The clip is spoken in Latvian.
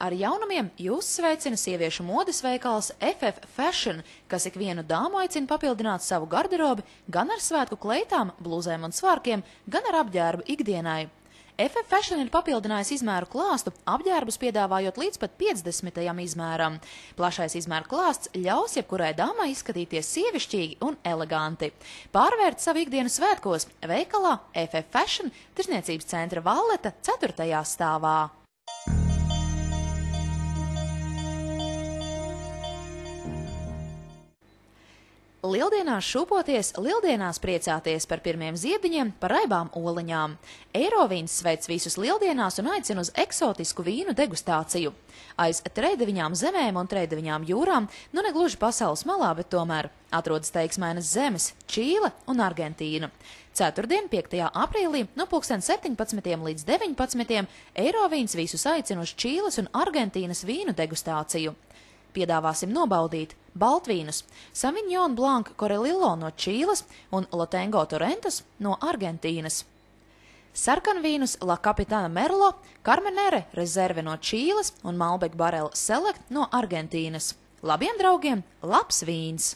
Ar jaunumiem jūs sveicina sieviešu modes veikals FF Fashion, kas ikvienu dāmu aicina papildināt savu garderobi gan ar svētku kleitām, blūzēm un svārkiem, gan ar apģērbu ikdienai. FF Fashion ir papildinājis izmēru klāstu, apģērbus piedāvājot līdz pat 50. izmēram. Plašais izmēru klāsts ļaus jebkurai dāmai izskatīties sievišķīgi un eleganti. Pārvērt savu ikdienu svētkos veikalā FF Fashion Tirzniecības centra Valleta 4. stāvā. Lieldienās šūpoties, lieldienās priecāties par pirmiem ziediņiem, par raibām oliņām. Eirovīns sveic visus lieldienās un aicina uz eksotisku vīnu degustāciju. Aiz treideviņām zemēm un treideviņām jūrām, nu ne gluži pasaules malā, bet tomēr atrodas teiksmainas zemes – Čīle un Argentīna. Ceturtdien, 5. aprīlī, no 17. līdz 19. Eirovīns visus aicina uz Čīles un Argentīnas vīnu degustāciju. Piedāvāsim nobaudīt baltvīnus Sauvignon Blanc Corelillo no Čīles un Lotengo Torrentes no Argentīnas. Sarkanvīnus La Capitana Merlo, Carmenere Reserve no Čīles un Malbec Barrel Select no Argentīnas. Labiem draugiem, labs vīns!